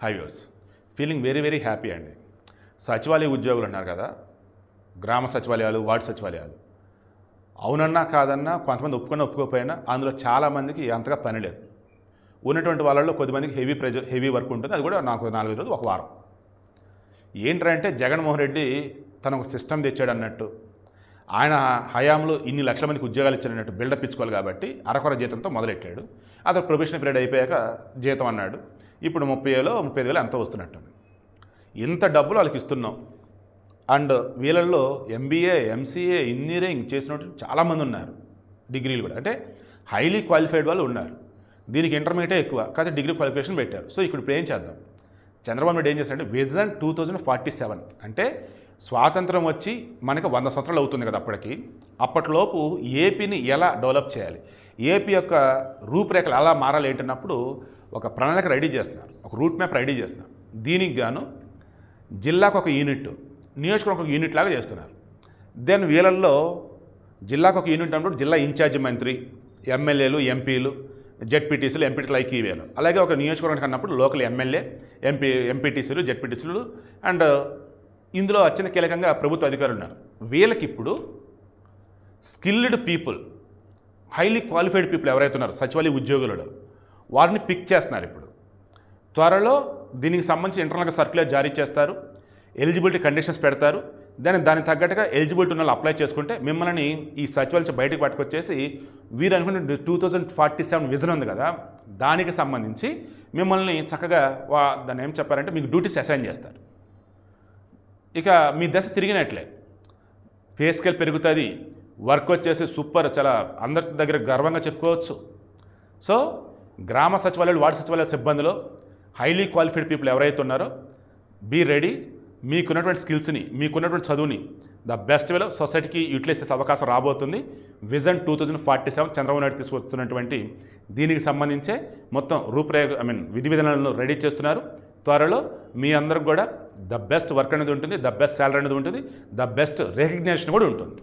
High viewers, feeling very very happy అండి. సచివాలయ ఉద్యోగులు ఉన్నారు కదా, గ్రామ సచివాలయాలు, వార్డు సచివాలయాలు, అవునన్నా కాదన్నా కొంతమంది ఒప్పుకోకపోయినా అందులో చాలామందికి అంతగా పని లేదు. ఉన్నటువంటి వాళ్ళలో కొద్దిమందికి హెవీ వర్క్ ఉంటుంది. అది కూడా నాకు 4 రోజులు, ఒక వారం. ఏంటంటే జగన్మోహన్ రెడ్డి తన ఒక సిస్టమ్ తెచ్చాడు అన్నట్టు, ఆయన హయాంలో ఇన్ని లక్షల మందికి ఉద్యోగాలు ఇచ్చాడన్నట్టు బిల్డప్ ఇచ్చుకోవాలి కాబట్టి అరకొర జీతంతో మొదలెట్టాడు. అతను ప్రొబేషన్ పీరియడ్ అయిపోయాక జీతం అన్నాడు. ఇప్పుడు 35,000 అంత వస్తున్నట్టు. ఇంత డబ్బులు వాళ్ళకి ఇస్తున్నాం. అండ్ వీళ్ళల్లో ఎంబీఏ, ఎంసీఏ, ఇంజనీరింగ్ చేసినట్టు చాలామంది ఉన్నారు. డిగ్రీలు కూడా, అంటే హైలీ క్వాలిఫైడ్ వాళ్ళు ఉన్నారు. దీనికి ఇంటర్మీడియటే ఎక్కువ, కాకపోతే డిగ్రీ క్వాలిఫికేషన్ పెట్టారు. సో ఇప్పుడు ఏం చేద్దాం? చంద్రబాబు నాయుడు ఏం చేశాడంటే విజన్ 2047, అంటే స్వాతంత్రం వచ్చి మనకు 100 సంవత్సరాలు అవుతుంది కదా అప్పటికి. అప్పట్లోపు ఏపీని ఎలా డెవలప్ చేయాలి, ఏపీ యొక్క రూపురేఖలు ఎలా మారాలి ఏంటన్నప్పుడు ఒక ప్రణాళిక రెడీ చేస్తున్నారు, ఒక రూట్ మ్యాప్ రెడీ చేస్తున్నారు. దీనికి గాను జిల్లాకు ఒక యూనిట్, నియోజకవర్గం ఒక యూనిట్ లాగా చేస్తున్నారు. దెన్ వీళ్ళల్లో జిల్లాకు ఒక యూనిట్ అన్నప్పుడు జిల్లా ఇన్ఛార్జి మంత్రి, ఎమ్మెల్యేలు, ఎంపీలు, జెడ్పీటీసీలు, ఎంపీటీలు లైక్ ఇవేలు. అలాగే ఒక నియోజకవర్గానికి అన్నప్పుడు లోకల్ ఎమ్మెల్యే, ఎంపీటీసీలు, జెడ్పీటీసీలు, అండ్ ఇందులో అత్యంత కీలకంగా ప్రభుత్వ అధికారులు ఉన్నారు. వీళ్ళకి ఇప్పుడు skilled people, highly qualified people ఎవరైతే ఉన్నారో సచివాలయ ఉద్యోగులలో, వారిని పిక్ చేస్తున్నారు. ఇప్పుడు త్వరలో దీనికి సంబంధించి ఇంటర్నల్గా సర్క్యులర్ జారీ చేస్తారు, ఎలిజిబిలిటీ కండిషన్స్ పెడతారు. దానికి తగ్గట్టుగా ఎలిజిబిలిటీ ఉన్న వాళ్ళు అప్లై చేసుకుంటే మిమ్మల్ని ఈ సచివాలయం బయటకు పట్టుకొచ్చేసి వీరు అనుకున్న 2047 విజన్ ఉంది కదా, దానికి సంబంధించి మిమ్మల్ని చక్కగా దాన్ని ఏం చెప్పారంటే మీకు డ్యూటీస్ అసైన్ చేస్తారు. ఇక మీ దశ తిరిగినట్లే, పే స్కేల్ పెరుగుతుంది, వర్క్ వచ్చేసి సూపర్, చాలా అందరి దగ్గర గర్వంగా చెప్పుకోవచ్చు. సో గ్రామ సచివాలయాలు, వార్డు సచివాలయాల సిబ్బందిలో హైలీ క్వాలిఫైడ్ పీపుల్ ఎవరైతే ఉన్నారో బీ రెడీ. మీకున్నటువంటి స్కిల్స్ని, మీకున్నటువంటి చదువుని ద బెస్ట్ వేలో సొసైటీకి యూటిలైజ్ చేసే అవకాశం రాబోతుంది. విజన్ 2047 చంద్రబాబు నాయుడు తీసుకొస్తున్నటువంటి దీనికి సంబంధించే మొత్తం రూపురేఖ, విధి విధానాలను రెడీ చేస్తున్నారు. త్వరలో మీ అందరికి కూడా ద బెస్ట్ వర్క్ అనేది ఉంటుంది, ద బెస్ట్ శాలరీ అనేది ఉంటుంది, ద బెస్ట్ రికగ్నిషన్ కూడా ఉంటుంది.